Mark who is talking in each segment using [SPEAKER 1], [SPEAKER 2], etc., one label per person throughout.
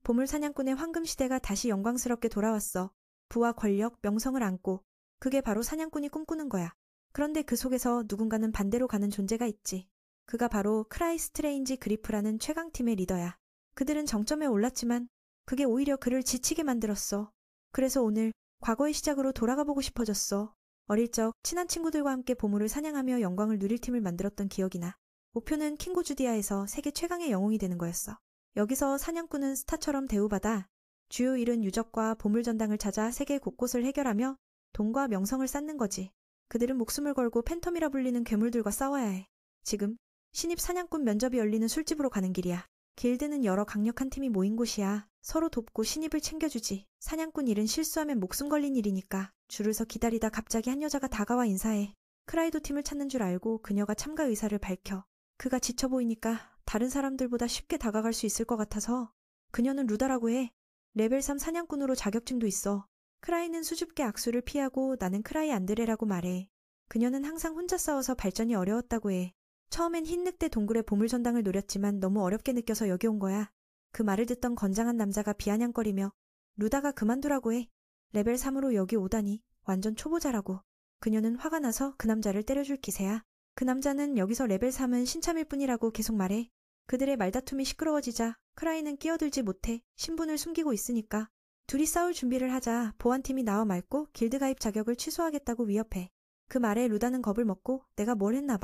[SPEAKER 1] 보물 사냥꾼의 황금시대가 다시 영광스럽게 돌아왔어. 부와 권력, 명성을 안고. 그게 바로 사냥꾼이 꿈꾸는 거야. 그런데 그 속에서 누군가는 반대로 가는 존재가 있지. 그가 바로 크라이 스트레인지 그리프라는 최강팀의 리더야. 그들은 정점에 올랐지만 그게 오히려 그를 지치게 만들었어. 그래서 오늘 과거의 시작으로 돌아가 보고 싶어졌어. 어릴 적 친한 친구들과 함께 보물을 사냥하며 영광을 누릴 팀을 만들었던 기억이 나. 목표는 킹고주디아에서 세계 최강의 영웅이 되는 거였어. 여기서 사냥꾼은 스타처럼 대우받아 주요 일은 유적과 보물 전당을 찾아 세계 곳곳을 해결하며 돈과 명성을 쌓는 거지. 그들은 목숨을 걸고 팬텀이라 불리는 괴물들과 싸워야 해. 지금 신입 사냥꾼 면접이 열리는 술집으로 가는 길이야. 길드는 여러 강력한 팀이 모인 곳이야. 서로 돕고 신입을 챙겨주지. 사냥꾼 일은 실수하면 목숨 걸린 일이니까. 줄을 서 기다리다 갑자기 한 여자가 다가와 인사해. 크라이도 팀을 찾는 줄 알고 그녀가 참가 의사를 밝혀. 그가 지쳐 보이니까 다른 사람들보다 쉽게 다가갈 수 있을 것 같아서. 그녀는 루다라고 해. 레벨 3 사냥꾼으로 자격증도 있어. 크라이는 수줍게 악수를 피하고 나는 크라이 안드레라고 말해. 그녀는 항상 혼자 싸워서 발전이 어려웠다고 해. 처음엔 흰 늑대 동굴의 보물 전당을 노렸지만 너무 어렵게 느껴서 여기 온 거야. 그 말을 듣던 건장한 남자가 비아냥거리며 루다가 그만두라고 해. 레벨 3으로 여기 오다니 완전 초보자라고. 그녀는 화가 나서 그 남자를 때려줄 기세야. 그 남자는 여기서 레벨 3은 신참일 뿐이라고 계속 말해. 그들의 말다툼이 시끄러워지자 크라이는 끼어들지 못해. 신분을 숨기고 있으니까. 둘이 싸울 준비를 하자 보안팀이 나와 맑고 길드 가입 자격을 취소하겠다고 위협해. 그 말에 루다는 겁을 먹고 내가 뭘 했나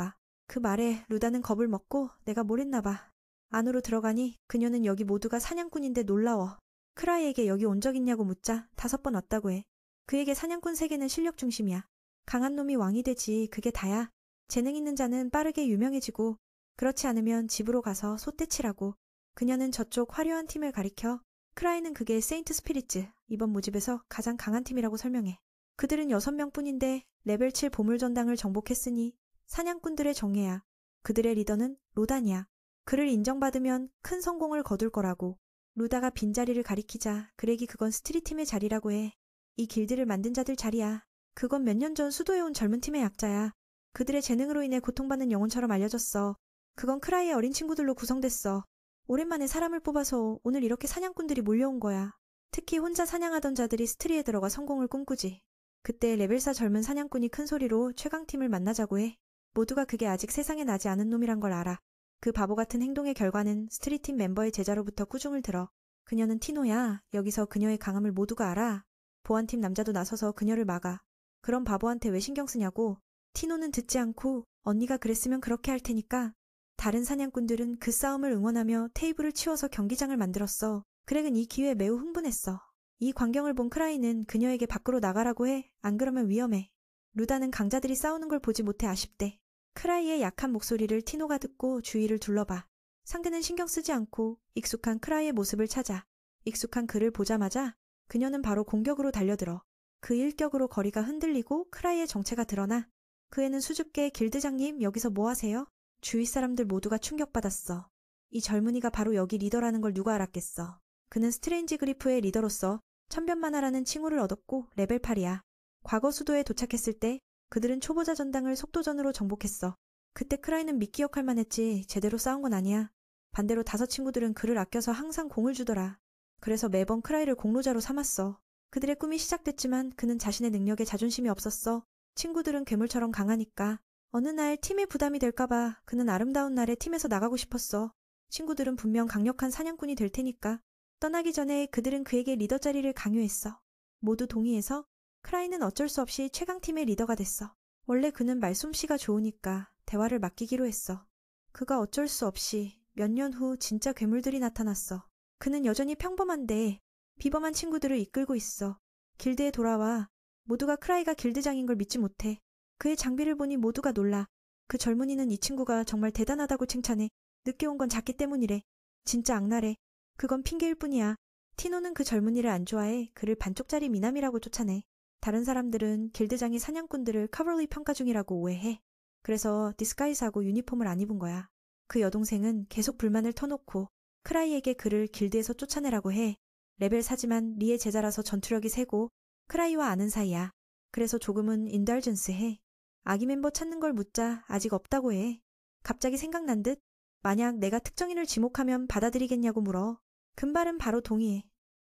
[SPEAKER 1] 봐. 안으로 들어가니 그녀는 여기 모두가 사냥꾼인데 놀라워. 크라이에게 여기 온 적 있냐고 묻자 5번 왔다고 해. 그에게 사냥꾼 세계는 실력 중심이야. 강한 놈이 왕이 되지 그게 다야. 재능 있는 자는 빠르게 유명해지고 그렇지 않으면 집으로 가서 소떼치라고. 그녀는 저쪽 화려한 팀을 가리켜 크라이는 그게 세인트 스피릿즈 이번 모집에서 가장 강한 팀이라고 설명해. 그들은 6명뿐인데 레벨 7 보물 전당을 정복했으니 사냥꾼들의 정예야. 그들의 리더는 로단이야. 그를 인정받으면 큰 성공을 거둘 거라고. 루다가 빈자리를 가리키자 그렉이 그건 스트릿팀의 자리라고 해. 이 길드를 만든 자들 자리야. 그건 몇 년 전 수도해온 젊은 팀의 약자야. 그들의 재능으로 인해 고통받는 영혼처럼 알려졌어. 그건 크라이의 어린 친구들로 구성됐어. 오랜만에 사람을 뽑아서 오늘 이렇게 사냥꾼들이 몰려온 거야. 특히 혼자 사냥하던 자들이 스트리에 들어가 성공을 꿈꾸지. 그때 레벨 4 젊은 사냥꾼이 큰 소리로 최강팀을 만나자고 해. 모두가 그게 아직 세상에 나지 않은 놈이란 걸 알아. 그 바보 같은 행동의 결과는 스트리트팀 멤버의 제자로부터 꾸중을 들어. 그녀는 티노야. 여기서 그녀의 강함을 모두가 알아. 보안팀 남자도 나서서 그녀를 막아. 그런 바보한테 왜 신경 쓰냐고. 티노는 듣지 않고 언니가 그랬으면 그렇게 할 테니까. 다른 사냥꾼들은 그 싸움을 응원하며 테이블을 치워서 경기장을 만들었어. 그렉은 이 기회에 매우 흥분했어. 이 광경을 본 크라이는 그녀에게 밖으로 나가라고 해. 안 그러면 위험해. 루다는 강자들이 싸우는 걸 보지 못해 아쉽대. 크라이의 약한 목소리를 티노가 듣고 주위를 둘러봐. 상대는 신경 쓰지 않고 익숙한 크라이의 모습을 찾아. 익숙한 그를 보자마자 그녀는 바로 공격으로 달려들어. 그 일격으로 거리가 흔들리고 크라이의 정체가 드러나. 그 애는 수줍게 길드장님 여기서 뭐 하세요? 주위 사람들 모두가 충격받았어. 이 젊은이가 바로 여기 리더라는 걸 누가 알았겠어. 그는 스트레인지 그리프의 리더로서 천변만화라는 칭호를 얻었고 레벨 8이야. 과거 수도에 도착했을 때 그들은 초보자 전당을 속도전으로 정복했어. 그때 크라이는 미끼 역할만 했지 제대로 싸운 건 아니야. 반대로 5 친구들은 그를 아껴서 항상 공을 주더라. 그래서 매번 크라이를 공로자로 삼았어. 그들의 꿈이 시작됐지만 그는 자신의 능력에 자존심이 없었어. 친구들은 괴물처럼 강하니까. 어느 날 팀에 부담이 될까봐 그는 아름다운 날에 팀에서 나가고 싶었어. 친구들은 분명 강력한 사냥꾼이 될 테니까. 떠나기 전에 그들은 그에게 리더 자리를 강요했어. 모두 동의해서 크라이는 어쩔 수 없이 최강팀의 리더가 됐어. 원래 그는 말솜씨가 좋으니까 대화를 맡기기로 했어. 그가 어쩔 수 없이 몇 년 후 진짜 괴물들이 나타났어. 그는 여전히 평범한데 비범한 친구들을 이끌고 있어. 길드에 돌아와. 모두가 크라이가 길드장인 걸 믿지 못해. 그의 장비를 보니 모두가 놀라. 그 젊은이는 이 친구가 정말 대단하다고 칭찬해. 늦게 온 건 작기 때문이래. 진짜 악랄해. 그건 핑계일 뿐이야. 티노는 그 젊은이를 안 좋아해. 그를 반쪽짜리 미남이라고 쫓아내. 다른 사람들은 길드장이 사냥꾼들을 카벌리 평가 중이라고 오해해. 그래서 디스가이즈하고 유니폼을 안 입은 거야. 그 여동생은 계속 불만을 터놓고 크라이에게 그를 길드에서 쫓아내라고 해. 레벨 4지만 리의 제자라서 전투력이 세고 크라이와 아는 사이야. 그래서 조금은 인달전스해. 아기 멤버 찾는 걸 묻자 아직 없다고 해. 갑자기 생각난 듯 만약 내가 특정인을 지목하면 받아들이겠냐고 물어. 금발은 바로 동의해.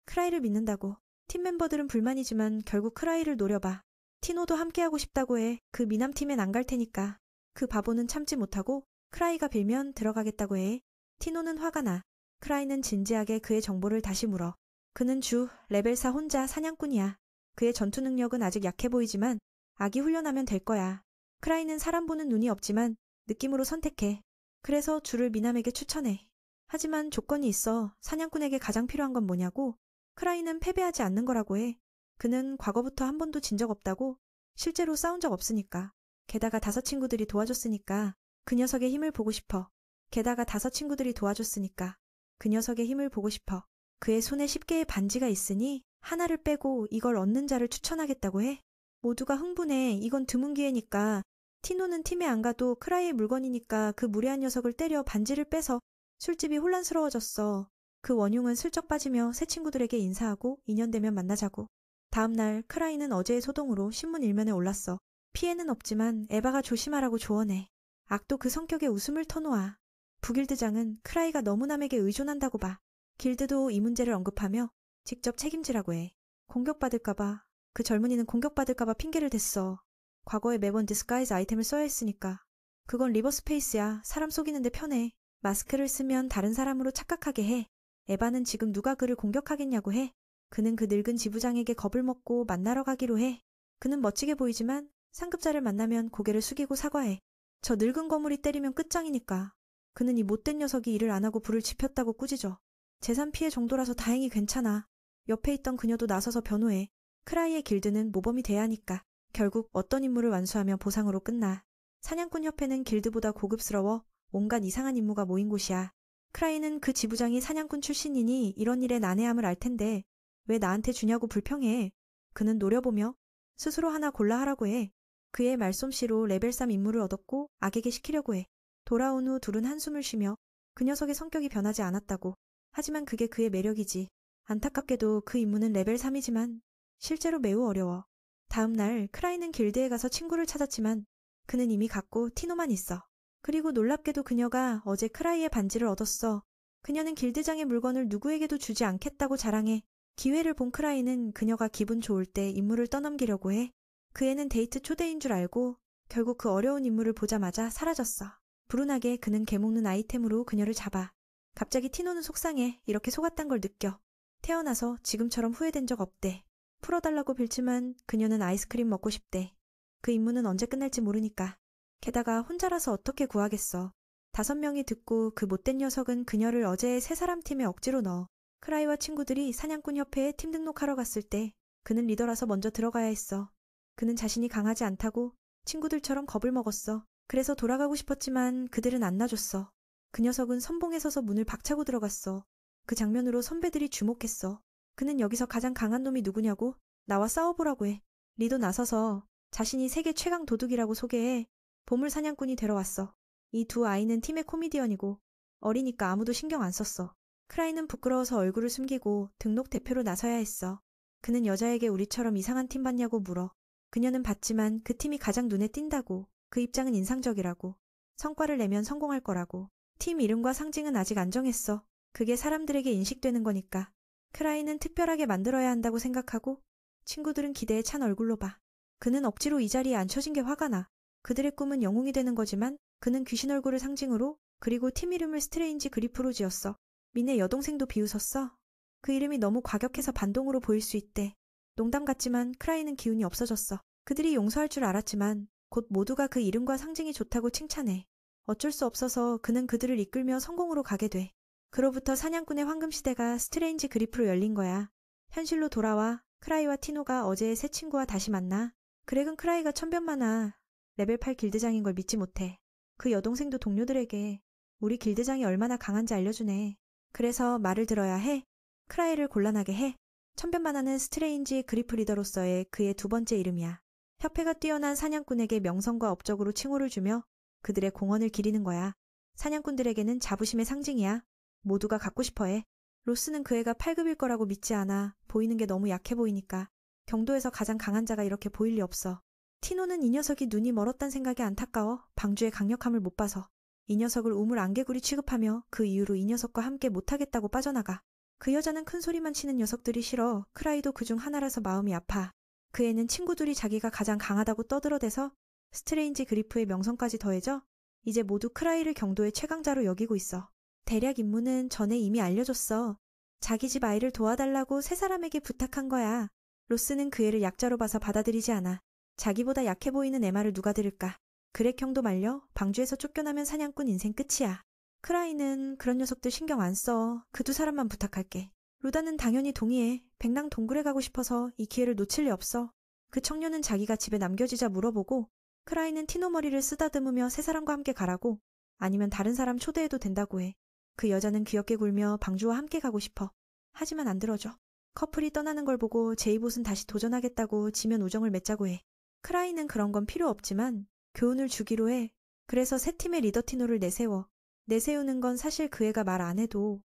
[SPEAKER 1] 크라이를 믿는다고. 팀 멤버들은 불만이지만 결국 크라이를 노려봐. 티노도 함께하고 싶다고 해. 그 미남팀엔 안 갈 테니까. 그 바보는 참지 못하고 크라이가 빌면 들어가겠다고 해. 티노는 화가 나. 크라이는 진지하게 그의 정보를 다시 물어. 그는 레벨 4 혼자 사냥꾼이야. 그의 전투 능력은 아직 약해 보이지만 아기 훈련하면 될 거야. 크라이는 사람 보는 눈이 없지만 느낌으로 선택해. 그래서 주를 미남에게 추천해. 하지만 조건이 있어. 사냥꾼에게 가장 필요한 건 뭐냐고? 크라이는 패배하지 않는 거라고 해. 그는 과거부터 한 번도 진 적 없다고. 실제로 싸운 적 없으니까. 게다가 5 친구들이 도와줬으니까 그 녀석의 힘을 보고 싶어. 게다가 5 친구들이 도와줬으니까 그 녀석의 힘을 보고 싶어. 그의 손에 10개의 반지가 있으니 하나를 빼고 이걸 얻는 자를 추천하겠다고 해. 모두가 흥분해. 이건 드문 기회니까. 티노는 팀에 안 가도 크라이의 물건이니까 그 무례한 녀석을 때려 반지를 빼서 술집이 혼란스러워졌어. 그 원흉은 슬쩍 빠지며 새 친구들에게 인사하고 2년 되면 만나자고. 다음 날 크라이는 어제의 소동으로 신문 일면에 올랐어. 피해는 없지만 에바가 조심하라고 조언해. 악도 그 성격에 웃음을 터놓아. 부길드장은 크라이가 너무 남에게 의존한다고 봐. 길드도 이 문제를 언급하며 직접 책임지라고 해. 공격받을까봐. 그 젊은이는 공격받을까봐 핑계를 댔어. 과거에 매번 디스가이즈 아이템을 써야 했으니까. 그건 리버스페이스야. 사람 속이는데 편해. 마스크를 쓰면 다른 사람으로 착각하게 해. 에바는 지금 누가 그를 공격하겠냐고 해. 그는 그 늙은 지부장에게 겁을 먹고 만나러 가기로 해. 그는 멋지게 보이지만 상급자를 만나면 고개를 숙이고 사과해. 저 늙은 거물이 때리면 끝장이니까. 그는 이 못된 녀석이 일을 안 하고 불을 지폈다고 꾸짖어. 재산 피해 정도라서 다행히 괜찮아. 옆에 있던 그녀도 나서서 변호해. 크라이의 길드는 모범이 돼야 하니까. 결국 어떤 임무를 완수하며 보상으로 끝나. 사냥꾼 협회는 길드보다 고급스러워 온갖 이상한 임무가 모인 곳이야. 크라이는 그 지부장이 사냥꾼 출신이니 이런 일에 난해함을 알 텐데 왜 나한테 주냐고 불평해. 그는 노려보며 스스로 하나 골라 하라고 해. 그의 말솜씨로 레벨 3 임무를 얻었고 악에게 시키려고 해. 돌아온 후 둘은 한숨을 쉬며 그 녀석의 성격이 변하지 않았다고. 하지만 그게 그의 매력이지. 안타깝게도 그 임무는 레벨 3이지만 실제로 매우 어려워. 다음 날 크라이는 길드에 가서 친구를 찾았지만 그는 이미 갔고 티노만 있어. 그리고 놀랍게도 그녀가 어제 크라이의 반지를 얻었어. 그녀는 길드장의 물건을 누구에게도 주지 않겠다고 자랑해. 기회를 본 크라이는 그녀가 기분 좋을 때 임무를 떠넘기려고 해. 그 애는 데이트 초대인 줄 알고 결국 그 어려운 임무를 보자마자 사라졌어. 불운하게 그는 개먹는 아이템으로 그녀를 잡아. 갑자기 티노는 속상해. 이렇게 속았단 걸 느껴. 태어나서 지금처럼 후회된 적 없대. 풀어달라고 빌지만 그녀는 아이스크림 먹고 싶대. 그 임무는 언제 끝날지 모르니까. 게다가 혼자라서 어떻게 구하겠어. 5명이 듣고 그 못된 녀석은 그녀를 어제의 3사람 팀에 억지로 넣어. 크라이와 친구들이 사냥꾼 협회에 팀 등록하러 갔을 때 그는 리더라서 먼저 들어가야 했어. 그는 자신이 강하지 않다고 친구들처럼 겁을 먹었어. 그래서 돌아가고 싶었지만 그들은 안 놔줬어. 그 녀석은 선봉에 서서 문을 박차고 들어갔어. 그 장면으로 선배들이 주목했어. 그는 여기서 가장 강한 놈이 누구냐고 나와 싸워보라고 해. 리도 나서서 자신이 세계 최강 도둑이라고 소개해. 보물 사냥꾼이 되러 왔어. 이 2 아이는 팀의 코미디언이고 어리니까 아무도 신경 안 썼어. 크라이는 부끄러워서 얼굴을 숨기고 등록 대표로 나서야 했어. 그는 여자에게 우리처럼 이상한 팀 받냐고 물어. 그녀는 받지만 그 팀이 가장 눈에 띈다고. 그 입장은 인상적이라고. 성과를 내면 성공할 거라고. 팀 이름과 상징은 아직 안 정했어. 그게 사람들에게 인식되는 거니까. 크라이는 특별하게 만들어야 한다고 생각하고 친구들은 기대에 찬 얼굴로 봐. 그는 억지로 이 자리에 앉혀진 게 화가 나. 그들의 꿈은 영웅이 되는 거지만 그는 귀신 얼굴을 상징으로 그리고 팀 이름을 스트레인지 그리프로 지었어. 민의 여동생도 비웃었어. 그 이름이 너무 과격해서 반동으로 보일 수 있대. 농담 같지만 크라이는 기운이 없어졌어. 그들이 용서할 줄 알았지만 곧 모두가 그 이름과 상징이 좋다고 칭찬해. 어쩔 수 없어서 그는 그들을 이끌며 성공으로 가게 돼. 그로부터 사냥꾼의 황금시대가 스트레인지 그리프로 열린 거야. 현실로 돌아와 크라이와 티노가 어제의 새 친구와 다시 만나. 그렉은 크라이가 천변만화 레벨 8 길드장인 걸 믿지 못해. 그 여동생도 동료들에게 우리 길드장이 얼마나 강한지 알려주네. 그래서 말을 들어야 해. 크라이를 곤란하게 해. 천변만화는 스트레인지 그리프 리더로서의 그의 2번째 이름이야. 협회가 뛰어난 사냥꾼에게 명성과 업적으로 칭호를 주며 그들의 공헌을 기리는 거야. 사냥꾼들에게는 자부심의 상징이야. 모두가 갖고 싶어해. 로스는 그 애가 8급일 거라고 믿지 않아. 보이는 게 너무 약해 보이니까. 경도에서 가장 강한 자가 이렇게 보일 리 없어. 티노는 이 녀석이 눈이 멀었단 생각이 안타까워. 방주의 강력함을 못 봐서. 이 녀석을 우물 안개구리 취급하며 그 이후로 이 녀석과 함께 못하겠다고 빠져나가. 그 여자는 큰 소리만 치는 녀석들이 싫어. 크라이도 그중 하나라서 마음이 아파. 그 애는 친구들이 자기가 가장 강하다고 떠들어대서 스트레인지 그리프의 명성까지 더해져 이제 모두 크라이를 경도의 최강자로 여기고 있어. 대략 임무는 전에 이미 알려줬어. 자기 집 아이를 도와달라고 세 사람에게 부탁한 거야. 로스는 그 애를 약자로 봐서 받아들이지 않아. 자기보다 약해 보이는 애 말을 누가 들을까. 그렉형도 말려 방주에서 쫓겨나면 사냥꾼 인생 끝이야. 크라이는 그런 녀석들 신경 안 써. 그 두 사람만 부탁할게. 루다는 당연히 동의해. 백랑 동굴에 가고 싶어서 이 기회를 놓칠 리 없어. 그 청년은 자기가 집에 남겨지자 물어보고 크라이는 티노 머리를 쓰다듬으며 세 사람과 함께 가라고 아니면 다른 사람 초대해도 된다고 해. 그 여자는 귀엽게 굴며 방주와 함께 가고 싶어. 하지만 안 들어줘. 커플이 떠나는 걸 보고 제이봇은 다시 도전하겠다고 지면 우정을 맺자고 해. 크라이는 그런 건 필요 없지만 교훈을 주기로 해. 그래서 세 팀의 리더 티노를 내세워. 내세우는 건 사실 그 애가 말 안 해도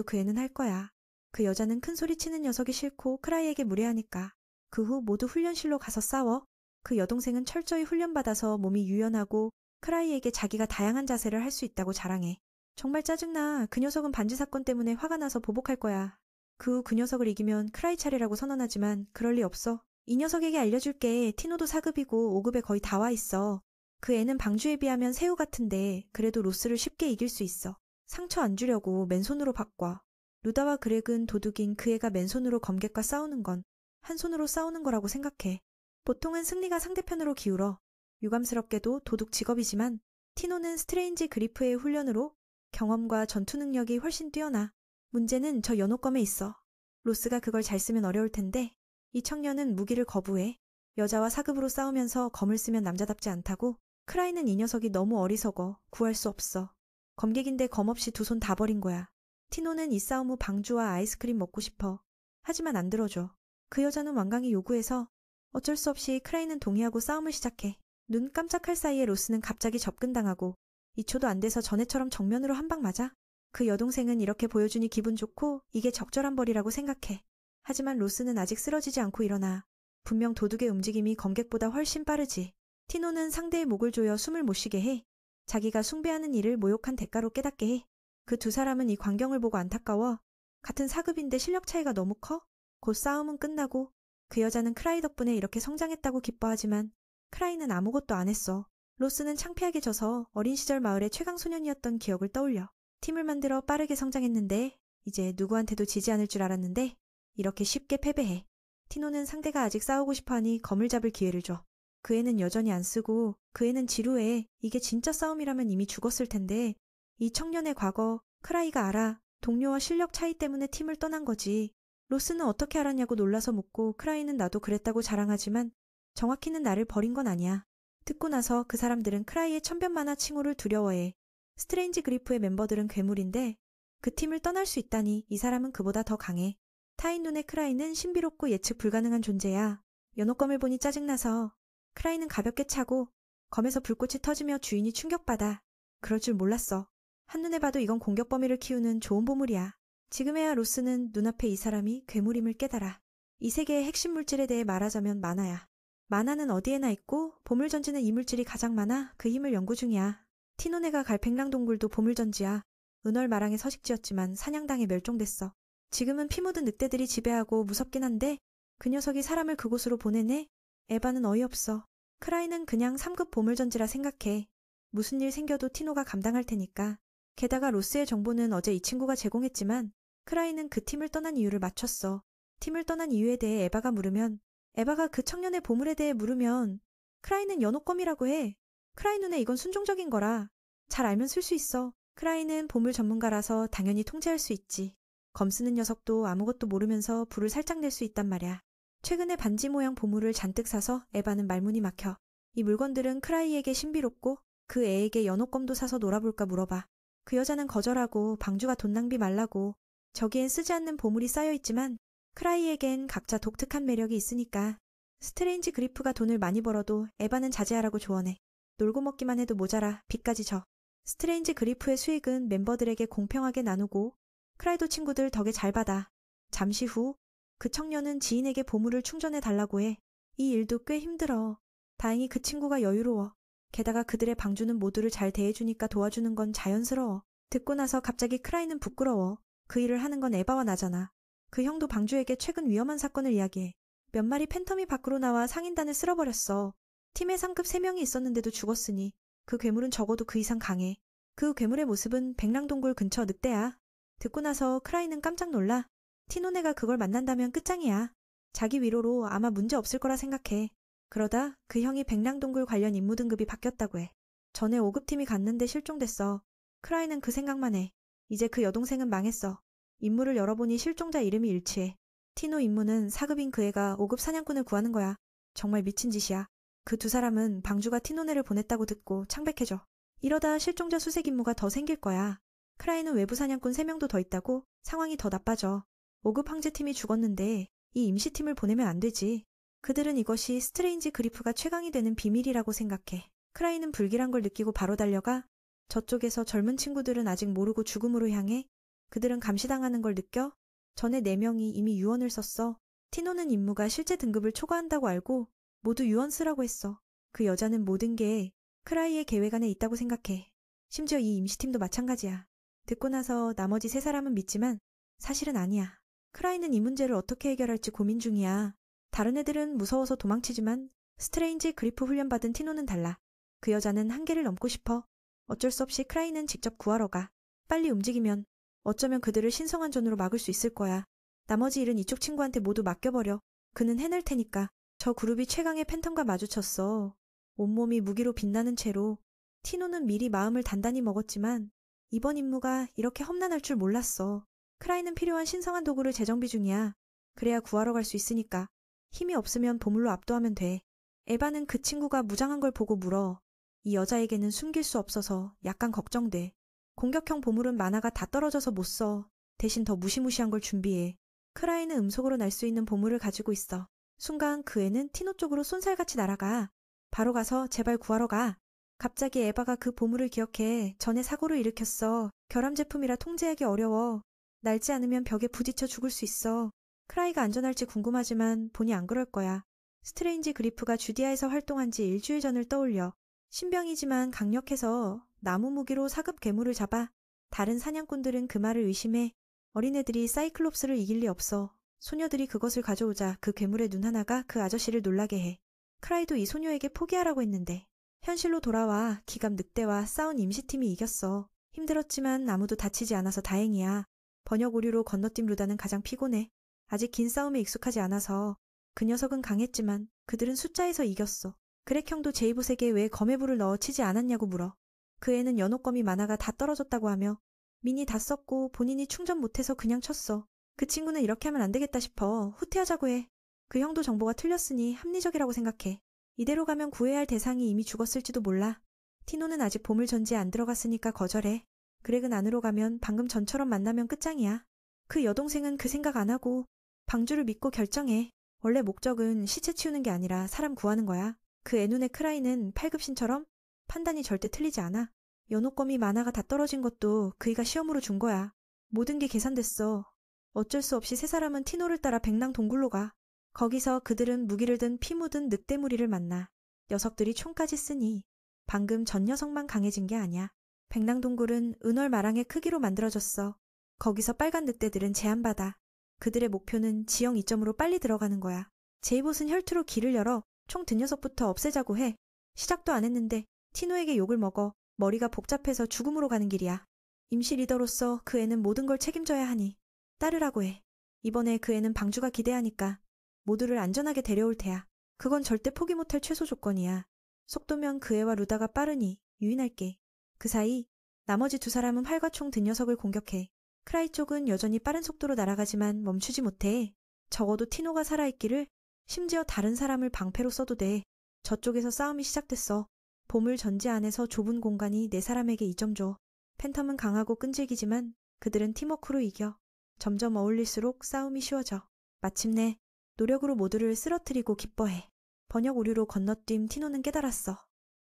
[SPEAKER 1] 그 애는 할 거야. 그 여자는 큰 소리치는 녀석이 싫고 크라이에게 무례하니까. 그 후 모두 훈련실로 가서 싸워. 그 여동생은 철저히 훈련받아서 몸이 유연하고 크라이에게 자기가 다양한 자세를 할 수 있다고 자랑해. 정말 짜증나. 그 녀석은 반지 사건 때문에 화가 나서 보복할 거야. 그 후 그 녀석을 이기면 크라이 차례라고 선언하지만 그럴 리 없어. 이 녀석에게 알려줄게. 티노도 4급이고 5급에 거의 다 와 있어. 그 애는 방주에 비하면 새우 같은데 그래도 로스를 쉽게 이길 수 있어. 상처 안 주려고 맨손으로 바꿔. 루다와 그렉은 도둑인 그 애가 맨손으로 검객과 싸우는 건 한 손으로 싸우는 거라고 생각해. 보통은 승리가 상대편으로 기울어. 유감스럽게도 도둑 직업이지만 티노는 스트레인지 그리프의 훈련으로 경험과 전투 능력이 훨씬 뛰어나. 문제는 저 연호검에 있어. 로스가 그걸 잘 쓰면 어려울 텐데 이 청년은 무기를 거부해. 여자와 4급으로 싸우면서 검을 쓰면 남자답지 않다고. 크라이는 이 녀석이 너무 어리석어. 구할 수 없어. 검객인데 검 없이 두 손 다 버린 거야. 티노는 이 싸움 후 방주와 아이스크림 먹고 싶어. 하지만 안 들어줘. 그 여자는 완강히 요구해서 어쩔 수 없이 크라이는 동의하고 싸움을 시작해. 눈 깜짝할 사이에 로스는 갑자기 접근당하고 2초도 안 돼서 전에처럼 정면으로 한 방 맞아. 그 여동생은 이렇게 보여주니 기분 좋고 이게 적절한 벌이라고 생각해. 하지만 로스는 아직 쓰러지지 않고 일어나. 분명 도둑의 움직임이 검객보다 훨씬 빠르지. 티노는 상대의 목을 조여 숨을 못 쉬게 해. 자기가 숭배하는 일을 모욕한 대가로 깨닫게 해. 그 두 사람은 이 광경을 보고 안타까워. 같은 4급인데 실력 차이가 너무 커? 곧 싸움은 끝나고 그 여자는 크라이 덕분에 이렇게 성장했다고 기뻐하지만 크라이는 아무것도 안 했어. 로스는 창피하게 져서 어린 시절 마을의 최강소년이었던 기억을 떠올려. 팀을 만들어 빠르게 성장했는데 이제 누구한테도 지지 않을 줄 알았는데 이렇게 쉽게 패배해. 티노는 상대가 아직 싸우고 싶어하니 검을 잡을 기회를 줘. 그 애는 여전히 안 쓰고 그 애는 지루해. 이게 진짜 싸움이라면 이미 죽었을 텐데 이 청년의 과거 크라이가 알아. 동료와 실력 차이 때문에 팀을 떠난 거지. 로스는 어떻게 알았냐고 놀라서 묻고 크라이는 나도 그랬다고 자랑하지만 정확히는 나를 버린 건 아니야. 듣고 나서 그 사람들은 크라이의 천변만화 칭호를 두려워해. 스트레인지 그리프의 멤버들은 괴물인데 그 팀을 떠날 수 있다니 이 사람은 그보다 더 강해. 타인 눈에 크라이는 신비롭고 예측 불가능한 존재야. 연호검을 보니 짜증나서 크라이는 가볍게 차고 검에서 불꽃이 터지며 주인이 충격받아. 그럴 줄 몰랐어. 한눈에 봐도 이건 공격 범위를 키우는 좋은 보물이야. 지금에야 로스는 눈앞에 이 사람이 괴물임을 깨달아. 이 세계의 핵심 물질에 대해 말하자면 만화야. 만화는 어디에나 있고 보물전지는 이 물질이 가장 많아 그 힘을 연구 중이야. 티노네가 갈 백랑동굴도 보물전지야. 은월마랑의 서식지였지만 사냥당해 멸종됐어. 지금은 피 묻은 늑대들이 지배하고 무섭긴 한데 그 녀석이 사람을 그곳으로 보내네? 에바는 어이없어. 크라이는 그냥 3급 보물전지라 생각해. 무슨 일 생겨도 티노가 감당할 테니까. 게다가 로스의 정보는 어제 이 친구가 제공했지만 크라이는 그 팀을 떠난 이유를 맞췄어. 팀을 떠난 이유에 대해 에바가 물으면 에바가 그 청년의 보물에 대해 물으면 크라이는 연호검이라고 해. 크라이 눈에 이건 순종적인 거라. 잘 알면 쓸 수 있어. 크라이는 보물 전문가라서 당연히 통제할 수 있지. 검 쓰는 녀석도 아무것도 모르면서 불을 살짝 낼 수 있단 말이야. 최근에 반지 모양 보물을 잔뜩 사서 에바는 말문이 막혀. 이 물건들은 크라이에게 신비롭고 그 애에게 연호검도 사서 놀아볼까 물어봐. 그 여자는 거절하고 방주가 돈 낭비 말라고. 저기엔 쓰지 않는 보물이 쌓여있지만 크라이에겐 각자 독특한 매력이 있으니까. 스트레인지 그리프가 돈을 많이 벌어도 에바는 자제하라고 조언해. 놀고 먹기만 해도 모자라 빚까지 져. 스트레인지 그리프의 수익은 멤버들에게 공평하게 나누고 크라이도 친구들 덕에 잘 받아. 잠시 후 그 청년은 지인에게 보물을 충전해 달라고 해. 이 일도 꽤 힘들어. 다행히 그 친구가 여유로워. 게다가 그들의 방주는 모두를 잘 대해주니까 도와주는 건 자연스러워. 듣고 나서 갑자기 크라이는 부끄러워. 그 일을 하는 건 에바와 나잖아. 그 형도 방주에게 최근 위험한 사건을 이야기해. 몇 마리 팬텀이 밖으로 나와 상인단을 쓸어버렸어. 팀에 상급 3명이 있었는데도 죽었으니 그 괴물은 적어도 그 이상 강해. 그 괴물의 모습은 백랑동굴 근처 늑대야. 듣고 나서 크라이는 깜짝 놀라. 티노네가 그걸 만난다면 끝장이야. 자기 위로로 아마 문제 없을 거라 생각해. 그러다 그 형이 백랑동굴 관련 임무 등급이 바뀌었다고 해. 전에 5급팀이 갔는데 실종됐어. 크라이는 그 생각만 해. 이제 그 여동생은 망했어. 임무를 열어보니 실종자 이름이 일치해. 티노 임무는 4급인 그 애가 5급 사냥꾼을 구하는 거야. 정말 미친 짓이야. 그 두 사람은 방주가 티노네를 보냈다고 듣고 창백해져. 이러다 실종자 수색 임무가 더 생길 거야. 크라이는 외부 사냥꾼 3명도 더 있다고 상황이 더 나빠져. 5급 황제팀이 죽었는데 이 임시팀을 보내면 안 되지. 그들은 이것이 스트레인지 그리프가 최강이 되는 비밀이라고 생각해. 크라이는 불길한 걸 느끼고 바로 달려가. 저쪽에서 젊은 친구들은 아직 모르고 죽음으로 향해. 그들은 감시당하는 걸 느껴. 전에 4명이 이미 유언을 썼어. 티노는 임무가 실제 등급을 초과한다고 알고 모두 유언 쓰라고 했어. 그 여자는 모든 게 크라이의 계획 안에 있다고 생각해. 심지어 이 임시팀도 마찬가지야. 듣고 나서 나머지 3사람은 믿지만 사실은 아니야. 크라이는 이 문제를 어떻게 해결할지 고민 중이야. 다른 애들은 무서워서 도망치지만 스트레인지 그리프 훈련받은 티노는 달라. 그 여자는 한계를 넘고 싶어. 어쩔 수 없이 크라이는 직접 구하러 가. 빨리 움직이면 어쩌면 그들을 신성한 전으로 막을 수 있을 거야. 나머지 일은 이쪽 친구한테 모두 맡겨버려. 그는 해낼 테니까. 저 그룹이 최강의 팬텀과 마주쳤어. 온몸이 무기로 빛나는 채로. 티노는 미리 마음을 단단히 먹었지만 이번 임무가 이렇게 험난할 줄 몰랐어. 크라이는 필요한 신성한 도구를 재정비 중이야. 그래야 구하러 갈 수 있으니까. 힘이 없으면 보물로 압도하면 돼. 에바는 그 친구가 무장한 걸 보고 물어. 이 여자에게는 숨길 수 없어서 약간 걱정돼. 공격형 보물은 만화가 다 떨어져서 못 써. 대신 더 무시무시한 걸 준비해. 크라이는 음속으로 날 수 있는 보물을 가지고 있어. 순간 그 애는 티노 쪽으로 쏜살같이 날아가. 바로 가서 제발 구하러 가. 갑자기 에바가 그 보물을 기억해. 전에 사고를 일으켰어. 결함 제품이라 통제하기 어려워. 날지 않으면 벽에 부딪혀 죽을 수 있어. 크라이가 안전할지 궁금하지만 보니 안 그럴 거야. 스트레인지 그리프가 주디아에서 활동한 지 일주일 전을 떠올려. 신병이지만 강력해서 나무 무기로 4급 괴물을 잡아. 다른 사냥꾼들은 그 말을 의심해. 어린애들이 사이클롭스를 이길 리 없어. 소녀들이 그것을 가져오자 그 괴물의 눈 하나가 그 아저씨를 놀라게 해. 크라이도 이 소녀에게 포기하라고 했는데 현실로 돌아와 기갑 늑대와 싸운 임시팀이 이겼어. 힘들었지만 아무도 다치지 않아서 다행이야. 번역 오류로 건너뛴 루다는 가장 피곤해. 아직 긴 싸움에 익숙하지 않아서. 그 녀석은 강했지만 그들은 숫자에서 이겼어. 그렉 형도 제이봇에게 왜 검의 불을 넣어 치지 않았냐고 물어. 그 애는 연옥검이 만화가 다 떨어졌다고 하며 미니 다 썼고 본인이 충전 못해서 그냥 쳤어. 그 친구는 이렇게 하면 안 되겠다 싶어 후퇴하자고 해. 그 형도 정보가 틀렸으니 합리적이라고 생각해. 이대로 가면 구해야 할 대상이 이미 죽었을지도 몰라. 티노는 아직 보물 전지에 안 들어갔으니까 거절해. 그렉은 안으로 가면 방금 전처럼 만나면 끝장이야. 그 여동생은 그 생각 안 하고 방주를 믿고 결정해. 원래 목적은 시체 치우는 게 아니라 사람 구하는 거야. 그 애눈의 크라이는 8급신처럼 판단이 절대 틀리지 않아. 연옥검이 만화가 다 떨어진 것도 그이가 시험으로 준 거야. 모든 게 계산됐어. 어쩔 수 없이 3사람은 티노를 따라 백랑 동굴로 가. 거기서 그들은 무기를 든 피 묻은 늑대무리를 만나. 녀석들이 총까지 쓰니 방금 전 녀석만 강해진 게 아니야. 백랑 동굴은 은월마랑의 크기로 만들어졌어. 거기서 빨간 늑대들은 제한받아. 그들의 목표는 지형 2점으로 빨리 들어가는 거야. 제이봇은 혈투로 길을 열어 총 든 녀석부터 없애자고 해. 시작도 안 했는데 티노에게 욕을 먹어. 머리가 복잡해서 죽음으로 가는 길이야. 임시 리더로서 그 애는 모든 걸 책임져야 하니 따르라고 해. 이번에 그 애는 방주가 기대하니까 모두를 안전하게 데려올 테야. 그건 절대 포기 못할 최소 조건이야. 속도면 그 애와 루다가 빠르니 유인할게. 그 사이 나머지 2사람은 활과 총 든 녀석을 공격해. 크라이 쪽은 여전히 빠른 속도로 날아가지만 멈추지 못해. 적어도 티노가 살아있기를. 심지어 다른 사람을 방패로 써도 돼. 저쪽에서 싸움이 시작됐어. 보물 전지 안에서 좁은 공간이 4사람에게 2점 줘. 팬텀은 강하고 끈질기지만 그들은 팀워크로 이겨. 점점 어울릴수록 싸움이 쉬워져. 마침내 노력으로 모두를 쓰러뜨리고 기뻐해. 번역 오류로 건너뛴 티노는 깨달았어.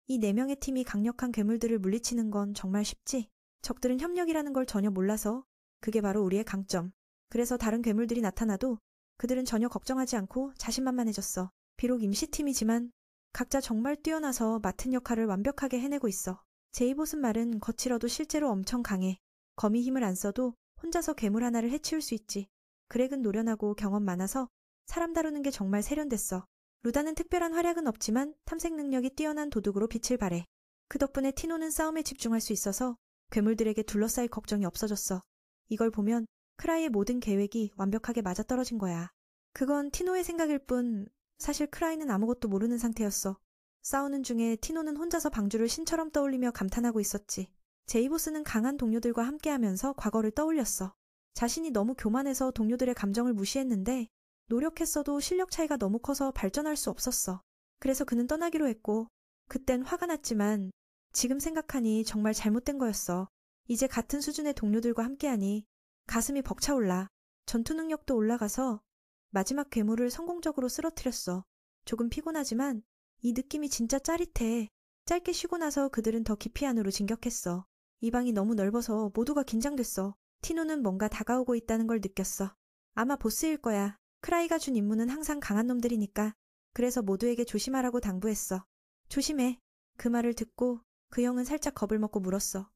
[SPEAKER 1] 이 4명의 팀이 강력한 괴물들을 물리치는 건 정말 쉽지. 적들은 협력이라는 걸 전혀 몰라서 그게 바로 우리의 강점. 그래서 다른 괴물들이 나타나도 그들은 전혀 걱정하지 않고 자신만만해졌어. 비록 임시팀이지만 각자 정말 뛰어나서 맡은 역할을 완벽하게 해내고 있어. 제이봇은 말은 거칠어도 실제로 엄청 강해. 거미 힘을 안 써도 혼자서 괴물 하나를 해치울 수 있지. 그렉은 노련하고 경험 많아서 사람 다루는 게 정말 세련됐어. 루다는 특별한 활약은 없지만 탐색 능력이 뛰어난 도둑으로 빛을 발해. 그 덕분에 티노는 싸움에 집중할 수 있어서 괴물들에게 둘러싸일 걱정이 없어졌어. 이걸 보면 크라이의 모든 계획이 완벽하게 맞아떨어진 거야. 그건 티노의 생각일 뿐 사실 크라이는 아무것도 모르는 상태였어. 싸우는 중에 티노는 혼자서 방주를 신처럼 떠올리며 감탄하고 있었지. 제이보스는 강한 동료들과 함께하면서 과거를 떠올렸어. 자신이 너무 교만해서 동료들의 감정을 무시했는데 노력했어도 실력 차이가 너무 커서 발전할 수 없었어. 그래서 그는 떠나기로 했고 그땐 화가 났지만 지금 생각하니 정말 잘못된 거였어. 이제 같은 수준의 동료들과 함께하니 가슴이 벅차올라. 전투 능력도 올라가서 마지막 괴물을 성공적으로 쓰러뜨렸어. 조금 피곤하지만 이 느낌이 진짜 짜릿해. 짧게 쉬고 나서 그들은 더 깊이 안으로 진격했어. 이 방이 너무 넓어서 모두가 긴장됐어. 티노는 뭔가 다가오고 있다는 걸 느꼈어. 아마 보스일 거야. 크라이가 준 임무는 항상 강한 놈들이니까. 그래서 모두에게 조심하라고 당부했어. 조심해. 그 말을 듣고 그 형은 살짝 겁을 먹고 물었어.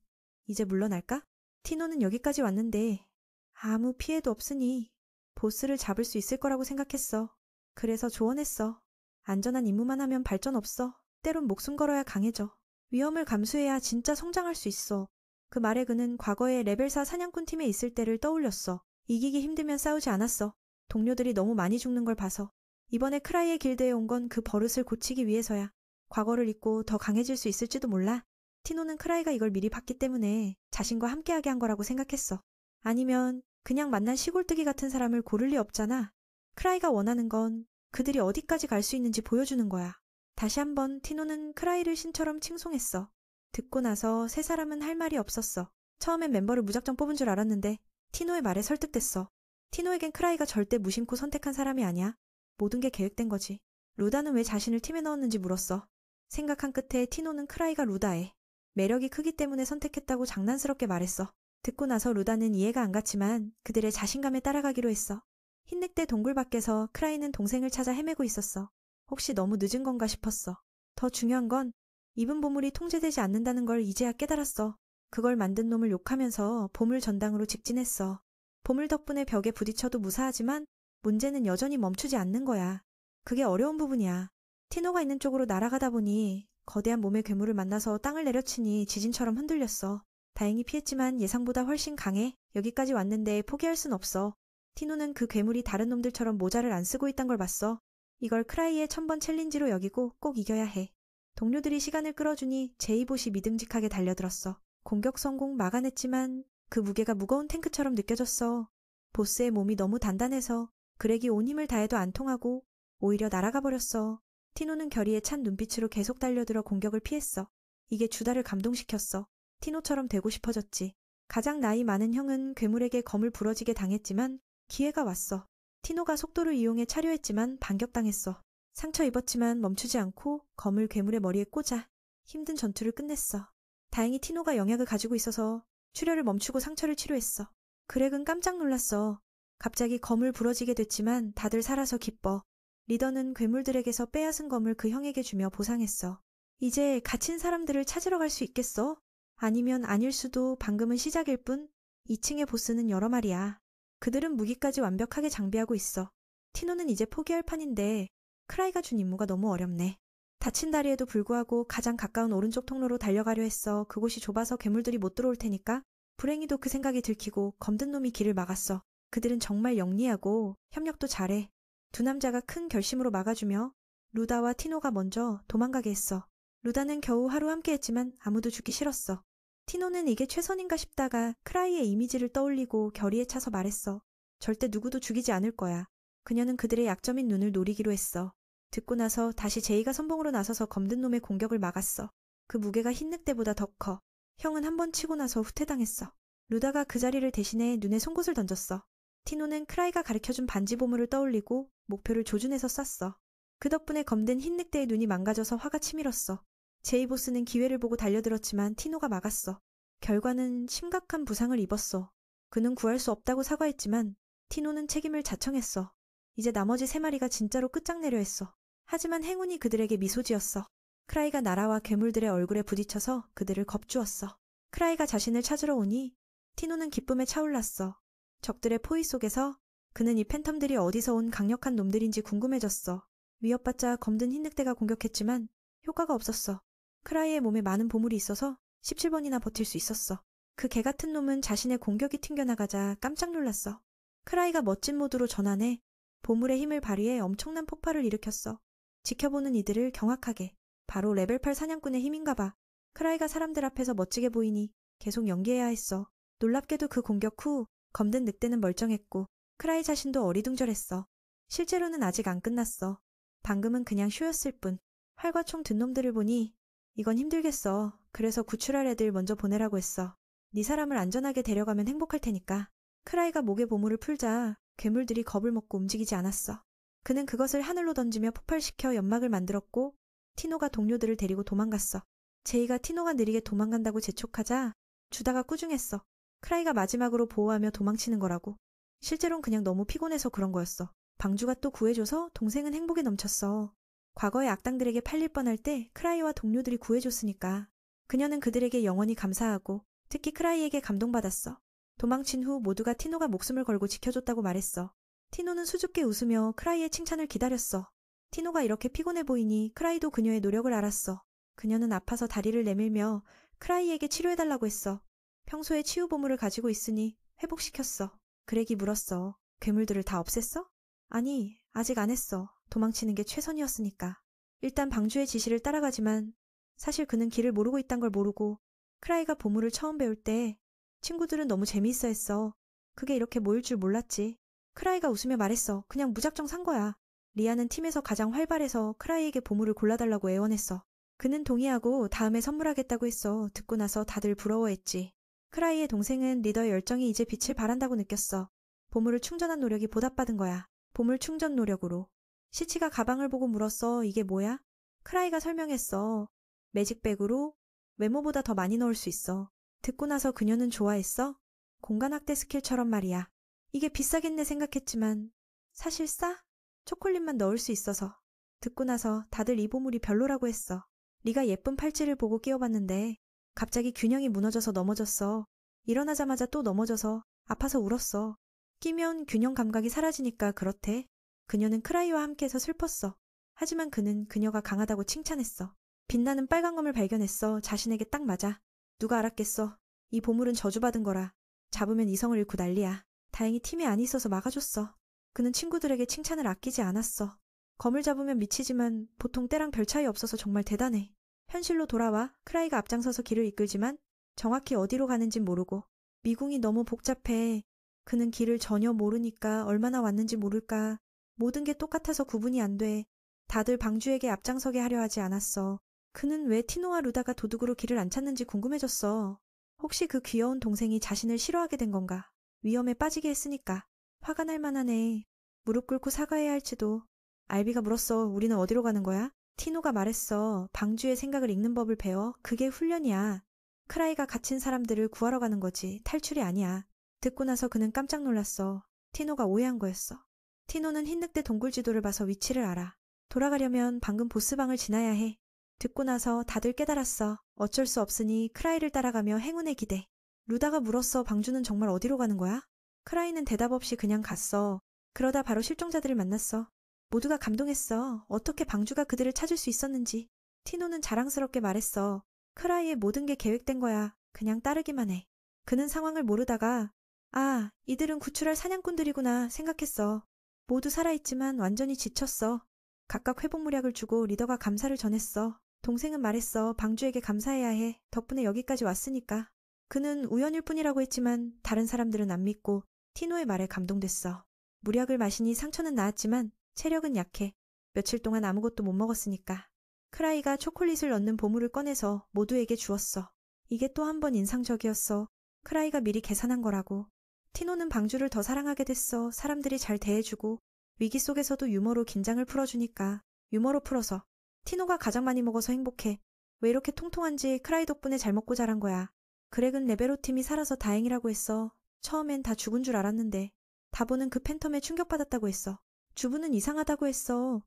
[SPEAKER 1] 이제 물러날까? 티노는 여기까지 왔는데 아무 피해도 없으니 보스를 잡을 수 있을 거라고 생각했어. 그래서 조언했어. 안전한 임무만 하면 발전 없어. 때론 목숨 걸어야 강해져. 위험을 감수해야 진짜 성장할 수 있어. 그 말에 그는 과거에 레벨 4 사냥꾼 팀에 있을 때를 떠올렸어. 이기기 힘들면 싸우지 않았어. 동료들이 너무 많이 죽는 걸 봐서. 이번에 크라이의 길드에 온 건 그 버릇을 고치기 위해서야. 과거를 잊고 더 강해질 수 있을지도 몰라. 티노는 크라이가 이걸 미리 봤기 때문에 자신과 함께하게 한 거라고 생각했어. 아니면 그냥 만난 시골뜨기 같은 사람을 고를 리 없잖아. 크라이가 원하는 건 그들이 어디까지 갈 수 있는지 보여주는 거야. 다시 한번 티노는 크라이를 신처럼 칭송했어. 듣고 나서 세 사람은 할 말이 없었어. 처음엔 멤버를 무작정 뽑은 줄 알았는데 티노의 말에 설득됐어. 티노에겐 크라이가 절대 무심코 선택한 사람이 아니야. 모든 게 계획된 거지. 루다는 왜 자신을 팀에 넣었는지 물었어. 생각한 끝에 티노는 크라이가 루다에 매력이 크기 때문에 선택했다고 장난스럽게 말했어. 듣고 나서 루다는 이해가 안 갔지만 그들의 자신감에 따라가기로 했어. 흰늑대 동굴 밖에서 크라이는 동생을 찾아 헤매고 있었어. 혹시 너무 늦은 건가 싶었어. 더 중요한 건 입은 보물이 통제되지 않는다는 걸 이제야 깨달았어. 그걸 만든 놈을 욕하면서 보물 전당으로 직진했어. 보물 덕분에 벽에 부딪혀도 무사하지만 문제는 여전히 멈추지 않는 거야. 그게 어려운 부분이야. 티노가 있는 쪽으로 날아가다 보니 거대한 몸의 괴물을 만나서 땅을 내려치니 지진처럼 흔들렸어. 다행히 피했지만 예상보다 훨씬 강해. 여기까지 왔는데 포기할 순 없어. 티노는 그 괴물이 다른 놈들처럼 모자를 안 쓰고 있단 걸 봤어. 이걸 크라이의 1000번 챌린지로 여기고 꼭 이겨야 해. 동료들이 시간을 끌어주니 제이봇이 믿음직하게 달려들었어. 공격 성공 막아냈지만 그 무게가 무거운 탱크처럼 느껴졌어. 보스의 몸이 너무 단단해서 그렉이 온 힘을 다해도 안 통하고 오히려 날아가 버렸어. 티노는 결의에 찬 눈빛으로 계속 달려들어 공격을 피했어. 이게 주다를 감동시켰어. 티노처럼 되고 싶어졌지. 가장 나이 많은 형은 괴물에게 검을 부러지게 당했지만 기회가 왔어. 티노가 속도를 이용해 차려했지만 반격당했어. 상처 입었지만 멈추지 않고 검을 괴물의 머리에 꽂아 힘든 전투를 끝냈어. 다행히 티노가 영약을 가지고 있어서 출혈을 멈추고 상처를 치료했어. 그렉은 깜짝 놀랐어. 갑자기 검을 부러지게 됐지만 다들 살아서 기뻐. 리더는 괴물들에게서 빼앗은 검을 그 형에게 주며 보상했어. 이제 갇힌 사람들을 찾으러 갈 수 있겠어? 아니면 아닐 수도. 방금은 시작일 뿐. 2층의 보스는 여러 마리야. 그들은 무기까지 완벽하게 장비하고 있어. 티노는 이제 포기할 판인데 크라이가 준 임무가 너무 어렵네. 다친 다리에도 불구하고 가장 가까운 오른쪽 통로로 달려가려 했어. 그곳이 좁아서 괴물들이 못 들어올 테니까. 불행히도 그 생각이 들키고 검든 놈이 길을 막았어. 그들은 정말 영리하고 협력도 잘해. 두 남자가 큰 결심으로 막아주며 루다와 티노가 먼저 도망가게 했어. 루다는 겨우 하루 함께했지만 아무도 죽기 싫었어. 티노는 이게 최선인가 싶다가 크라이의 이미지를 떠올리고 결의에 차서 말했어. 절대 누구도 죽이지 않을 거야. 그녀는 그들의 약점인 눈을 노리기로 했어. 듣고 나서 다시 제이가 선봉으로 나서서 검든 놈의 공격을 막았어. 그 무게가 흰늑대보다 더 커. 형은 한 번 치고 나서 후퇴당했어. 루다가 그 자리를 대신해 눈에 송곳을 던졌어. 티노는 크라이가 가르쳐준 반지 보물을 떠올리고 목표를 조준해서 쐈어. 그 덕분에 검든 흰늑대의 눈이 망가져서 화가 치밀었어. 제이보스는 기회를 보고 달려들었지만 티노가 막았어. 결과는 심각한 부상을 입었어. 그는 구할 수 없다고 사과했지만 티노는 책임을 자청했어. 이제 나머지 3마리가 진짜로 끝장내려 했어. 하지만 행운이 그들에게 미소 지었어. 크라이가 나라와 괴물들의 얼굴에 부딪혀서 그들을 겁주었어. 크라이가 자신을 찾으러 오니 티노는 기쁨에 차올랐어. 적들의 포위 속에서 그는 이 팬텀들이 어디서 온 강력한 놈들인지 궁금해졌어. 위협받자 검든 흰늑대가 공격했지만 효과가 없었어. 크라이의 몸에 많은 보물이 있어서 17번이나 버틸 수 있었어. 그 개같은 놈은 자신의 공격이 튕겨나가자 깜짝 놀랐어. 크라이가 멋진 모드로 전환해 보물의 힘을 발휘해 엄청난 폭발을 일으켰어. 지켜보는 이들을 경악하게. 바로 레벨 8 사냥꾼의 힘인가 봐. 크라이가 사람들 앞에서 멋지게 보이니 계속 연기해야 했어. 놀랍게도 그 공격 후 검든 늑대는 멀쩡했고 크라이 자신도 어리둥절했어. 실제로는 아직 안 끝났어. 방금은 그냥 쇼였을 뿐. 활과 총 든 놈들을 보니 이건 힘들겠어. 그래서 구출할 애들 먼저 보내라고 했어. 네 사람을 안전하게 데려가면 행복할 테니까. 크라이가 목에 보물을 풀자 괴물들이 겁을 먹고 움직이지 않았어. 그는 그것을 하늘로 던지며 폭발시켜 연막을 만들었고 티노가 동료들을 데리고 도망갔어. 제이가 티노가 느리게 도망간다고 재촉하자 주다가 꾸중했어. 크라이가 마지막으로 보호하며 도망치는 거라고. 실제론 그냥 너무 피곤해서 그런 거였어. 방주가 또 구해줘서 동생은 행복에 넘쳤어. 과거의 악당들에게 팔릴 뻔할 때 크라이와 동료들이 구해줬으니까. 그녀는 그들에게 영원히 감사하고 특히 크라이에게 감동받았어. 도망친 후 모두가 티노가 목숨을 걸고 지켜줬다고 말했어. 티노는 수줍게 웃으며 크라이의 칭찬을 기다렸어. 티노가 이렇게 피곤해 보이니 크라이도 그녀의 노력을 알았어. 그녀는 아파서 다리를 내밀며 크라이에게 치료해달라고 했어. 평소에 치유 보물을 가지고 있으니 회복시켰어. 그렉이 물었어. 괴물들을 다 없앴어? 아니, 아직 안 했어. 도망치는 게 최선이었으니까. 일단 방주의 지시를 따라가지만 사실 그는 길을 모르고 있단 걸 모르고 크라이가 보물을 처음 배울 때 친구들은 너무 재미있어 했어. 그게 이렇게 모일 줄 몰랐지. 크라이가 웃으며 말했어. 그냥 무작정 산 거야. 리아는 팀에서 가장 활발해서 크라이에게 보물을 골라달라고 애원했어. 그는 동의하고 다음에 선물하겠다고 했어. 듣고 나서 다들 부러워했지. 크라이의 동생은 리더의 열정이 이제 빛을 발한다고 느꼈어. 보물을 충전한 노력이 보답받은 거야. 보물 충전 노력으로. 시치가 가방을 보고 물었어. 이게 뭐야? 크라이가 설명했어. 매직백으로 외모보다 더 많이 넣을 수 있어. 듣고 나서 그녀는 좋아했어? 공간학대 스킬처럼 말이야. 이게 비싸겠네 생각했지만 사실 싸? 초콜릿만 넣을 수 있어서. 듣고 나서 다들 이 보물이 별로라고 했어. 네가 예쁜 팔찌를 보고 끼워봤는데 갑자기 균형이 무너져서 넘어졌어. 일어나자마자 또 넘어져서 아파서 울었어. 끼면 균형 감각이 사라지니까 그렇대. 그녀는 크라이와 함께해서 슬펐어. 하지만 그는 그녀가 강하다고 칭찬했어. 빛나는 빨간 검을 발견했어. 자신에게 딱 맞아. 누가 알았겠어. 이 보물은 저주받은 거라. 잡으면 이성을 잃고 난리야. 다행히 팀에 안 있어서 막아줬어. 그는 친구들에게 칭찬을 아끼지 않았어. 검을 잡으면 미치지만 보통 때랑 별 차이 없어서 정말 대단해. 현실로 돌아와 크라이가 앞장서서 길을 이끌지만 정확히 어디로 가는진 모르고. 미궁이 너무 복잡해. 그는 길을 전혀 모르니까 얼마나 왔는지 모를까. 모든 게 똑같아서 구분이 안 돼. 다들 방주에게 앞장서게 하려 하지 않았어. 그는 왜 티노와 루다가 도둑으로 길을 안 찾는지 궁금해졌어. 혹시 그 귀여운 동생이 자신을 싫어하게 된 건가? 위험에 빠지게 했으니까. 화가 날 만하네. 무릎 꿇고 사과해야 할지도. 알비가 물었어. 우리는 어디로 가는 거야? 티노가 말했어. 방주의 생각을 읽는 법을 배워. 그게 훈련이야. 크라이가 갇힌 사람들을 구하러 가는 거지. 탈출이 아니야. 듣고 나서 그는 깜짝 놀랐어. 티노가 오해한 거였어. 티노는 흰늑대 동굴 지도를 봐서 위치를 알아. 돌아가려면 방금 보스방을 지나야 해. 듣고 나서 다들 깨달았어. 어쩔 수 없으니 크라이를 따라가며 행운에 기대. 루다가 물었어. 방주는 정말 어디로 가는 거야? 크라이는 대답 없이 그냥 갔어. 그러다 바로 실종자들을 만났어. 모두가 감동했어. 어떻게 방주가 그들을 찾을 수 있었는지. 티노는 자랑스럽게 말했어. 크라이의 모든 게 계획된 거야. 그냥 따르기만 해. 그는 상황을 모르다가 아, 이들은 구출할 사냥꾼들이구나 생각했어. 모두 살아있지만 완전히 지쳤어. 각각 회복무약을 주고 리더가 감사를 전했어. 동생은 말했어. 방주에게 감사해야 해. 덕분에 여기까지 왔으니까. 그는 우연일 뿐이라고 했지만 다른 사람들은 안 믿고 티노의 말에 감동됐어. 무약을 마시니 상처는 나았지만 체력은 약해. 며칠 동안 아무것도 못 먹었으니까. 크라이가 초콜릿을 넣는 보물을 꺼내서 모두에게 주었어. 이게 또 한 번 인상적이었어. 크라이가 미리 계산한 거라고. 티노는 방주를 더 사랑하게 됐어. 사람들이 잘 대해주고 위기 속에서도 유머로 긴장을 풀어주니까. 유머로 풀어서. 티노가 가장 많이 먹어서 행복해. 왜 이렇게 통통한지 크라이 덕분에 잘 먹고 자란 거야. 그렉은 레베로 팀이 살아서 다행이라고 했어. 처음엔 다 죽은 줄 알았는데. 다보는 그 팬텀에 충격받았다고 했어. 주부는 이상하다고 했어.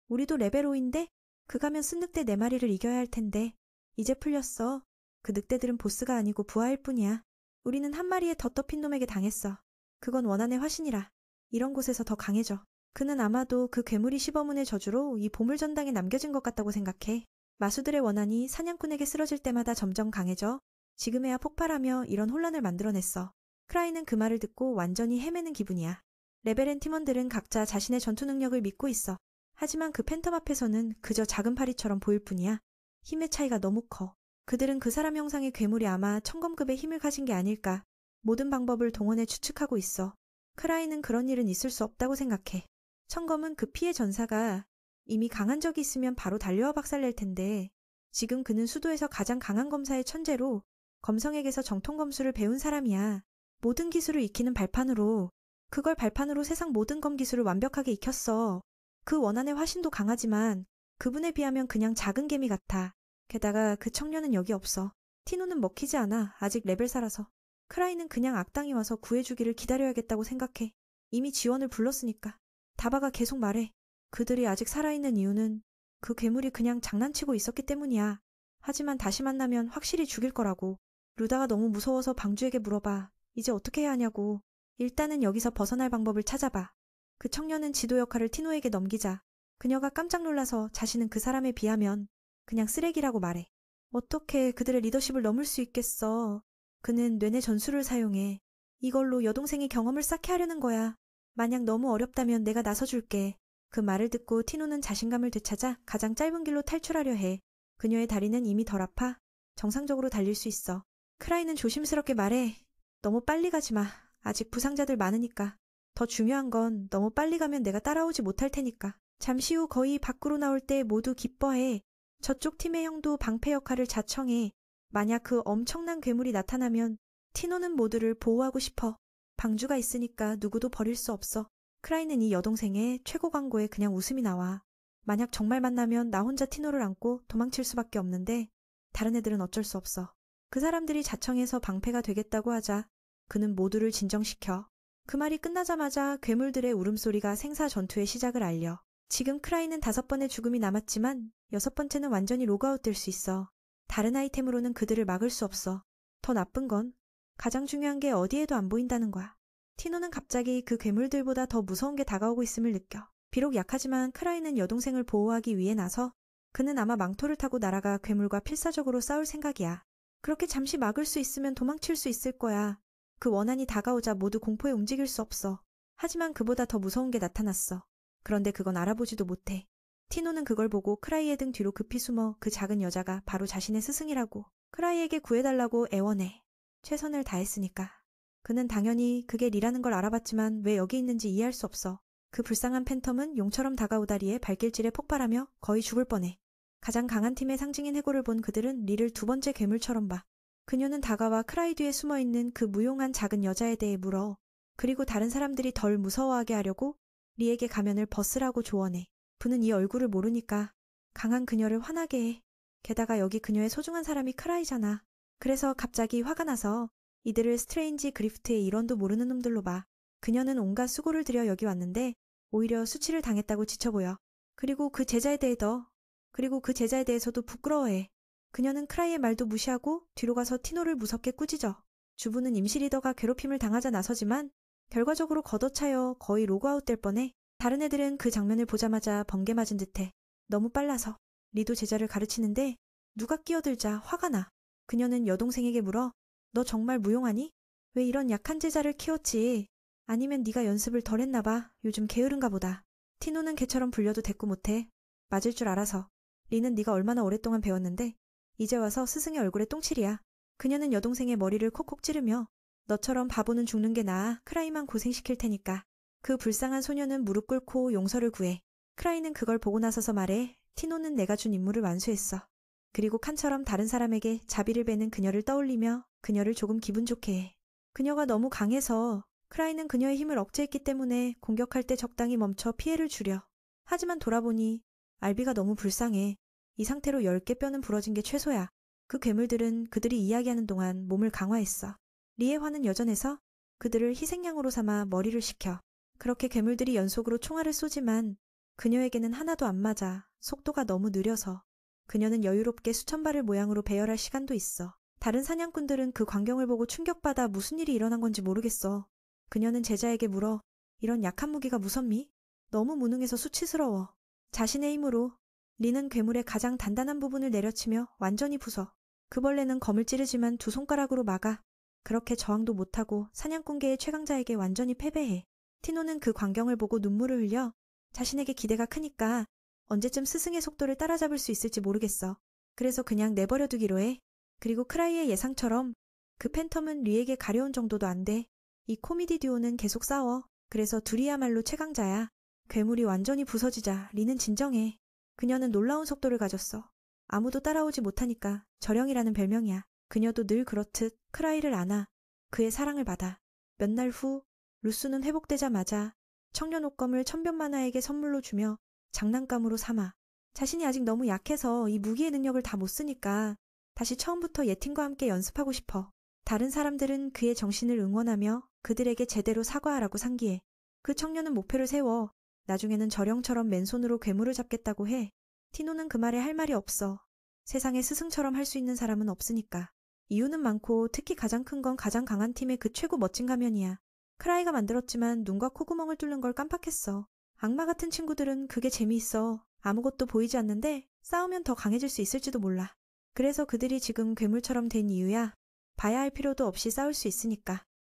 [SPEAKER 1] 우리도 레베로인데? 그 가면 쓴 늑대 4마리를 이겨야 할 텐데. 이제 풀렸어. 그 늑대들은 보스가 아니고 부하일 뿐이야. 우리는 한 마리의 덧덮인 놈에게 당했어. 그건 원한의 화신이라. 이런 곳에서 더 강해져. 그는 아마도 그 괴물이 시버문의 저주로 이 보물전당에 남겨진 것 같다고 생각해. 마수들의 원한이 사냥꾼에게 쓰러질 때마다 점점 강해져 지금에야 폭발하며 이런 혼란을 만들어냈어. 크라이는 그 말을 듣고 완전히 헤매는 기분이야. 레벨엔 팀원들은 각자 자신의 전투 능력을 믿고 있어. 하지만 그 팬텀 앞에서는 그저 작은 파리처럼 보일 뿐이야. 힘의 차이가 너무 커. 그들은 그 사람 형상의 괴물이 아마 청검급의 힘을 가진 게 아닐까. 모든 방법을 동원해 추측하고 있어. 크라이는 그런 일은 있을 수 없다고 생각해. 청검은 그 피해 전사가 이미 강한 적이 있으면 바로 달려와 박살낼 텐데 지금 그는 수도에서 가장 강한 검사의 천재로 검성에게서 정통 검수를 배운 사람이야. 모든 기술을 익히는 발판으로 그걸 발판으로 세상 모든 검 기술을 완벽하게 익혔어. 그 원한의 화신도 강하지만 그분에 비하면 그냥 작은 개미 같아. 게다가 그 청년은 여기 없어. 티노는 먹히지 않아. 아직 레벨 4라서. 크라이는 그냥 악당이 와서 구해주기를 기다려야겠다고 생각해. 이미 지원을 불렀으니까. 다바가 계속 말해. 그들이 아직 살아있는 이유는 그 괴물이 그냥 장난치고 있었기 때문이야. 하지만 다시 만나면 확실히 죽일 거라고. 루다가 너무 무서워서 방주에게 물어봐. 이제 어떻게 해야 하냐고. 일단은 여기서 벗어날 방법을 찾아봐. 그 청년은 지도 역할을 티노에게 넘기자. 그녀가 깜짝 놀라서 자신은 그 사람에 비하면 그냥 쓰레기라고 말해. 어떻게 그들의 리더십을 넘을 수 있겠어. 그는 뇌내 전술을 사용해. 이걸로 여동생의 경험을 쌓게 하려는 거야. 만약 너무 어렵다면 내가 나서줄게. 그 말을 듣고 티노는 자신감을 되찾아 가장 짧은 길로 탈출하려 해. 그녀의 다리는 이미 덜 아파. 정상적으로 달릴 수 있어. 크라이는 조심스럽게 말해. 너무 빨리 가지 마. 아직 부상자들 많으니까. 더 중요한 건 너무 빨리 가면 내가 따라오지 못할 테니까. 잠시 후 거의 밖으로 나올 때 모두 기뻐해. 저쪽 팀의 형도 방패 역할을 자청해. 만약 그 엄청난 괴물이 나타나면 티노는 모두를 보호하고 싶어. 방주가 있으니까 누구도 버릴 수 없어. 크라이는 이 여동생의 최고 광고에 그냥 웃음이 나와. 만약 정말 만나면 나 혼자 티노를 안고 도망칠 수밖에 없는데 다른 애들은 어쩔 수 없어. 그 사람들이 자청해서 방패가 되겠다고 하자 그는 모두를 진정시켜. 그 말이 끝나자마자 괴물들의 울음소리가 생사 전투의 시작을 알려. 지금 크라이는 5번의 죽음이 남았지만 6번째는 완전히 로그아웃 될 수 있어. 다른 아이템으로는 그들을 막을 수 없어. 더 나쁜 건 가장 중요한 게 어디에도 안 보인다는 거야. 티노는 갑자기 그 괴물들보다 더 무서운 게 다가오고 있음을 느껴. 비록 약하지만 크라이는 여동생을 보호하기 위해 나서 그는 아마 망토를 타고 날아가 괴물과 필사적으로 싸울 생각이야. 그렇게 잠시 막을 수 있으면 도망칠 수 있을 거야. 그 원한이 다가오자 모두 공포에 움직일 수 없어. 하지만 그보다 더 무서운 게 나타났어. 그런데 그건 알아보지도 못해. 티노는 그걸 보고 크라이의 등 뒤로 급히 숨어 그 작은 여자가 바로 자신의 스승이라고. 크라이에게 구해달라고 애원해. 최선을 다했으니까. 그는 당연히 그게 리라는 걸 알아봤지만 왜 여기 있는지 이해할 수 없어. 그 불쌍한 팬텀은 용처럼 다가오다리에 발길질에 폭발하며 거의 죽을 뻔해. 가장 강한 팀의 상징인 해골을 본 그들은 리를 2번째 괴물처럼 봐. 그녀는 다가와 크라이 뒤에 숨어있는 그 무용한 작은 여자에 대해 물어. 그리고 다른 사람들이 덜 무서워하게 하려고 리에게 가면을 벗으라고 조언해. 그는 이 얼굴을 모르니까 강한 그녀를 화나게 해. 게다가 여기 그녀의 소중한 사람이 크라이잖아. 그래서 갑자기 화가 나서 이들을 스트레인지 그리프트의 일원도 모르는 놈들로 봐. 그녀는 온갖 수고를 들여 여기 왔는데 오히려 수치를 당했다고 지쳐보여. 그리고 그 제자에 대해서도 부끄러워해. 그녀는 크라이의 말도 무시하고 뒤로 가서 티노를 무섭게 꾸짖어. 주부는 임시 리더가 괴롭힘을 당하자 나서지만 결과적으로 걷어차여 거의 로그아웃 될 뻔해. 다른 애들은 그 장면을 보자마자 번개 맞은 듯해. 너무 빨라서. 리도 제자를 가르치는데 누가 끼어들자 화가 나. 그녀는 여동생에게 물어. 너 정말 무용하니? 왜 이런 약한 제자를 키웠지? 아니면 네가 연습을 덜 했나 봐. 요즘 게으른가 보다. 티노는 걔처럼 불려도 대꾸 못해. 맞을 줄 알아서. 리는 네가 얼마나 오랫동안 배웠는데 이제 와서 스승의 얼굴에 똥칠이야. 그녀는 여동생의 머리를 콕콕 찌르며 너처럼 바보는 죽는 게 나아. 크라이만 고생시킬 테니까. 그 불쌍한 소녀는 무릎 꿇고 용서를 구해. 크라이는 그걸 보고 나서서 말해. 티노는 내가 준 임무를 완수했어. 그리고 칸처럼 다른 사람에게 자비를 베는 그녀를 떠올리며 그녀를 조금 기분 좋게 해. 그녀가 너무 강해서 크라이는 그녀의 힘을 억제했기 때문에 공격할 때 적당히 멈춰 피해를 주려. 하지만 돌아보니 알비가 너무 불쌍해. 이 상태로 10개 뼈는 부러진 게 최소야. 그 괴물들은 그들이 이야기하는 동안 몸을 강화했어. 리의 화는 여전해서 그들을 희생양으로 삼아 머리를 식혀. 그렇게 괴물들이 연속으로 총알을 쏘지만 그녀에게는 하나도 안 맞아. 속도가 너무 느려서. 그녀는 여유롭게 수천 발을 모양으로 배열할 시간도 있어. 다른 사냥꾼들은 그 광경을 보고 충격받아 무슨 일이 일어난 건지 모르겠어. 그녀는 제자에게 물어. 이런 약한 무기가 무섭니? 너무 무능해서 수치스러워. 자신의 힘으로 리는 괴물의 가장 단단한 부분을 내려치며 완전히 부숴. 그 벌레는 검을 찌르지만 두 손가락으로 막아. 그렇게 저항도 못하고 사냥꾼계의 최강자에게 완전히 패배해. 티노는 그 광경을 보고 눈물을 흘려. 자신에게 기대가 크니까 언제쯤 스승의 속도를 따라잡을 수 있을지 모르겠어. 그래서 그냥 내버려두기로 해. 그리고 크라이의 예상처럼 그 팬텀은 리에게 가려운 정도도 안 돼. 이 코미디 듀오는 계속 싸워. 그래서 둘이야말로 최강자야. 괴물이 완전히 부서지자 리는 진정해. 그녀는 놀라운 속도를 가졌어. 아무도 따라오지 못하니까 저령이라는 별명이야. 그녀도 늘 그렇듯 크라이를 안아 그의 사랑을 받아. 몇 날 후 루스는 회복되자마자 청년 옷검을 천변만화에게 선물로 주며 장난감으로 삼아. 자신이 아직 너무 약해서 이 무기의 능력을 다 못 쓰니까 다시 처음부터 예틴과 함께 연습하고 싶어. 다른 사람들은 그의 정신을 응원하며 그들에게 제대로 사과하라고 상기해. 그 청년은 목표를 세워 나중에는 저령처럼 맨손으로 괴물을 잡겠다고 해. 티노는 그 말에 할 말이 없어. 세상에 스승처럼 할 수 있는 사람은 없으니까. 이유는 많고 특히 가장 큰 건 가장 강한 팀의 그 최고 멋진 가면이야. 크라이가 만들었지만 눈과 콧구멍을 뚫는 걸 깜빡했어. 악마 같은 친구들은 그게 재미있어. 아무것도 보이지 않는데 싸우면 더 강해질 수 있을지도 몰라. 그래서 그들이 지금 괴물처럼 된 이유야. 봐야 할 필요도 없이 싸울 수 있으니까.